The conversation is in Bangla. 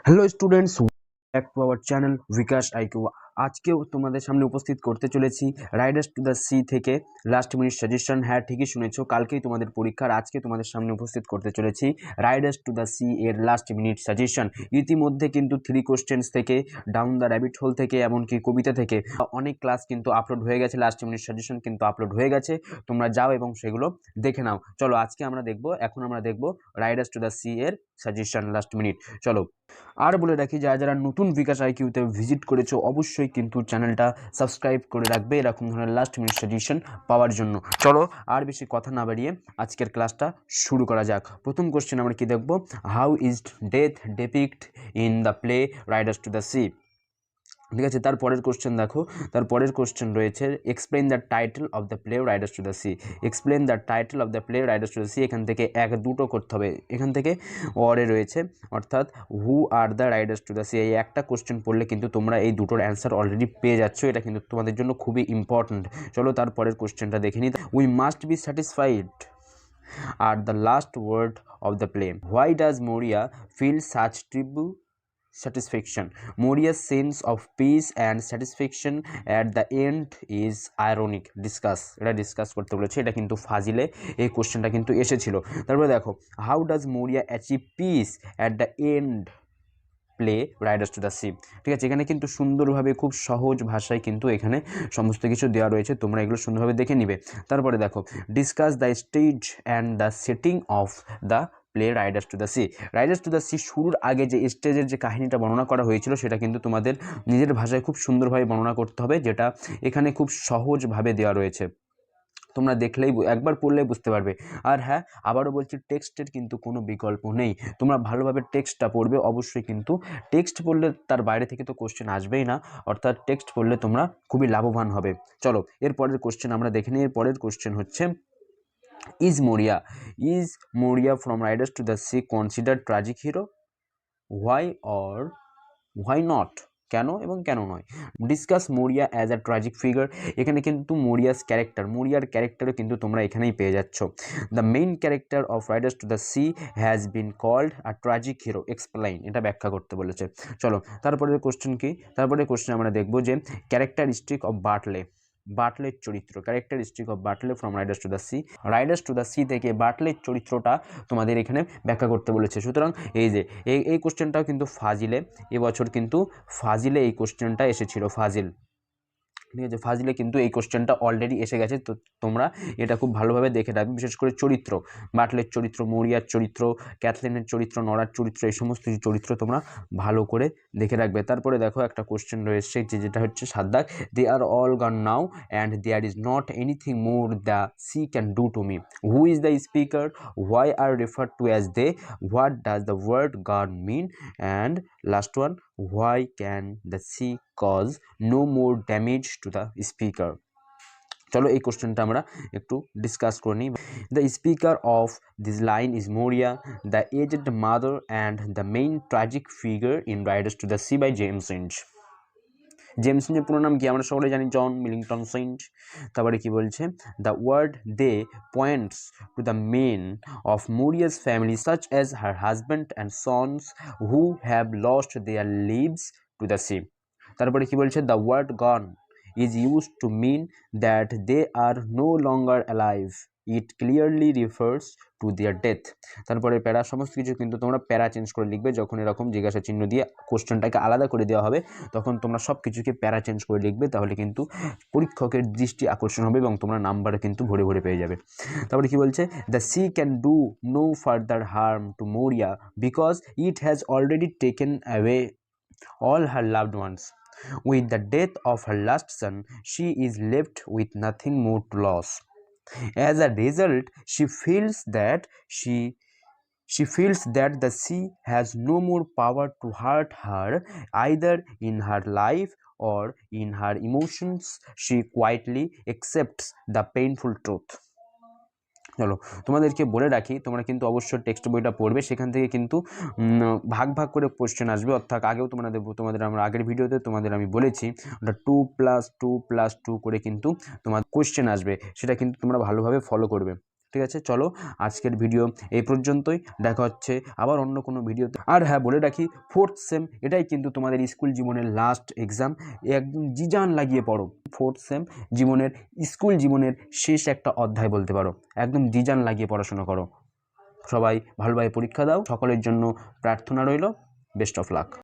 Hello students, back to our channel Bikash IQ. আজকেও তোমাদের সামনে উপস্থিত করতে চলেছি রাইডার্স টু দ্য সি থেকে লাস্ট মিনিট সাজেশন। হ্যাঁ, ঠিকই শুনেছো, কালকেই তোমাদের পরীক্ষার, আজকে তোমাদের সামনে উপস্থিত করতে চলেছি রাইডার্স টু দ্য সি এর লাস্ট মিনিট সাজেশন। ইতিমধ্যে কিন্তু 3 কোশ্চেন্স থেকে, ডাউন দ্য র্যাবিট হোল থেকে, এমনকি কবিতা থেকে অনেক ক্লাস কিন্তু আপলোড হয়ে গেছে। লাস্ট মিনিট সাজেশন কিন্তু আপলোড হয়ে গেছে, তোমরা যাও এবং সেগুলো দেখে নাও। চলো আজকে আমরা দেখবো, এখন আমরা দেখবো রাইডার্স টু দ্য সি এর সাজেশন লাস্ট মিনিট। চলো, আর বলে রাখি, যারা যারা নতুন বিকাশ আইকিউতে ভিজিট করেছো অবশ্যই কিন্তু চ্যানেলটা সাবস্ক্রাইব করে রাখবে এরকম ধরনের লাস্ট মিনিট সাজেশন পাওয়ার জন্য। চলো আর বেশি কথা না বাড়িয়ে আজকের ক্লাসটা শুরু করা যাক। প্রথম কোশ্চেন আমরা কি দেখব? How is death depict in the play Riders to the Sea. ঠিক আছে, তারপরের কোশ্চেন দেখো, তারপরের কোশ্চেন রয়েছে explain the title of the play Riders to the C. Explain the title of the play Riders to the C, এখান থেকে দুটো করতে হবে, এখান থেকে ওরে রয়েছে, অর্থাৎ who are the Riders to the Sea. এই একটা কোশ্চেন পড়লে কিন্তু তোমরা এই দুটোর অ্যান্সার অলরেডি পেয়ে যাচ্ছ, এটা কিন্তু তোমাদের জন্য খুবই ইম্পর্ট্যান্ট। চলো তারপরের কোশ্চেনটা দেখে নিই। We must be satisfied are the last word of the play. Why does Maurya feel such terrible satisfaction? Moria's sense of peace and satisfaction at the end is ironic. Discuss, এটা ডিসকাস করতে বলেছে, এটা কিন্তু ফাজিলে এই কোশ্চেনটা কিন্তু এসেছিল। তারপরে দেখো, how does Maurya achieve peace at the end play Riders to the Sea. ঠিক আছে, এখানে কিন্তু সুন্দরভাবে খুব সহজ ভাষায় কিন্তু এখানে সমস্ত কিছু দেওয়া রয়েছে, তোমরা এগুলো সুন্দরভাবে দেখে নিবে। তারপরে দেখো, discuss the stage and the setting of the play Riders to the Sea. Riders to the C শুরুর আগে যে স্টেজের যে কাহিনীটা বর্ণনা করা হয়েছিল সেটা কিন্তু তোমাদের নিজের ভাষায় খুব সুন্দরভাবে বর্ণনা করতে হবে, যেটা এখানে খুব সহজভাবে দেওয়া রয়েছে, তোমরা দেখলেই একবার পড়লেই বুঝতে পারবে। আর হ্যাঁ, আবারও বলছি, টেক্সটের কিন্তু কোনো বিকল্প নেই, তোমরা ভালোভাবে টেক্সটটা পড়বে অবশ্যই। কিন্তু টেক্সট পড়লে তার বাইরে থেকে তো কোশ্চেন আসবেই না, অর্থাৎ টেক্সট পড়লে তোমরা খুবই লাভবান হবে। চলো এর পরের কোশ্চেন আমরা দেখে নিই। এর পরের কোশ্চেন হচ্ছে, is Maurya from Riders to the Sea consider tragic hero? Why or why not? কেন এবং কেন নয়? Discuss Maurya as a tragic figure. এখানে কিন্তু মোরিয়ার ক্যারেক্টারও কিন্তু তোমরা এখানেই পেয়ে যাচ্ছ। The main character of Riders to the Sea has been called a tragic hero, explain, এটা ব্যাখ্যা করতে বলেছে। চলো তারপরে কোশ্চেন কি, তারপরে কোশ্চেন আমরা দেখবো যে ক্যারেক্টারিস্টিক অফ বাটলের চরিত্র, characteristic of Bartley from Riders to the Sea. Riders to the Sea থেকে বাটলের চরিত্রটা তোমাদের এখানে ব্যাখ্যা করতে বলেছে। সুতরাং এই যে এই কোশ্চেনটাও কিন্তু ফাজিলে, এবছর কিন্তু ফাজিলে এই কোশ্চেনটা এসেছিল, ফাজিল। ঠিক আছে, ফাজিলে কিন্তু এই কোশ্চেনটা অলরেডি এসে গেছে, তো তোমরা এটা খুব ভালোভাবে দেখে রাখবে, বিশেষ করে চরিত্র, বাটলের চরিত্র, মরিয়ার চরিত্র, ক্যাথলিনের চরিত্র, নরার চরিত্র, এই সমস্ত চরিত্র তোমরা ভালো করে দেখে রাখবে। তারপরে দেখো একটা কোশ্চেন রয়েছে যেটা হচ্ছে 7 দাগ, they are all gone now and there is not anything more the sea can do to me. Who is the speaker? Why are referred to as they? What does the word gone mean? And last one, why can the sea cause no more damage to the speaker? চলো এই কোশ্চেনটা আমরা একটু ডিসকাস করে নিই। The speaker of this line is Maurya, the aged mother and the main tragic figure in Riders to the Sea by James Synge. James ইঞ্জের পুরো নাম কি আমরা সকলে জানি? John Millington Synge. তারপরে কি বলছে? The word they points to the men of Maurya's family such as her husband and sons who have lost their lives to the sea. তারপরে কি বলছে? The word gone is used to mean that they are no longer alive. It clearly refers to their death. তারপরে প্যারা, সমস্ত কিছু কিন্তু তোমরা প্যারা চেঞ্জ করে লিখবে, যখন এরকম জিজ্ঞাসা চিহ্ন দিয়ে কোশ্চেনটাকে আলাদা করে দেওয়া হবে তখন তোমরা সব কিছুকে প্যারা চেঞ্জ করে লিখবে, তাহলে কিন্তু পরীক্ষকের দৃষ্টি আকর্ষণ হবে এবং তোমরা নাম্বার কিন্তু ভরে ভরে পেয়ে যাবে। তারপরে কি বলছে? The sea can do no further harm to Maurya because it has already taken away all her loved ones. With the death of her last son, she is left with nothing more to lose. As a result, she feels that the sea has no more power to hurt her either in her life or in her emotions. She quietly accepts the painful truth. চলো তোমাদেরকে বলে রাখি, তোমরা কিন্তু অবশ্যই টেক্সট বইটা পড়বে, সেখান থেকে কিন্তু ভাগ ভাগ করে কোশ্চেন আসবে, অর্থাৎ আগেও তোমাদের আমরা আগের ভিডিওতে তোমাদের আমি বলেছি ওটা 2+2+2 করে কিন্তু তোমার কোশ্চেন আসবে, সেটা কিন্তু তোমরা ভালোভাবে ফলো করবে। ঠিক আছে, চলো আজকের ভিডিও এই পর্যন্তই, দেখা হচ্ছে আবার অন্য কোনো ভিডিওতে। আর হ্যাঁ, বলে রাখি, 4th সেম এটাই কিন্তু তোমাদের স্কুল জীবনের লাস্ট এক্সাম। একদম জিজান লাগিয়ে পড়ো, 4th সেম জীবনের, স্কুল জীবনের শেষ একটা অধ্যায় বলতে পারো। একদম জিজান লাগিয়ে পড়াশোনা করো। সবাই ভালোভাবে পরীক্ষা দাও, সকলের জন্য প্রার্থনা রইল। Best of luck.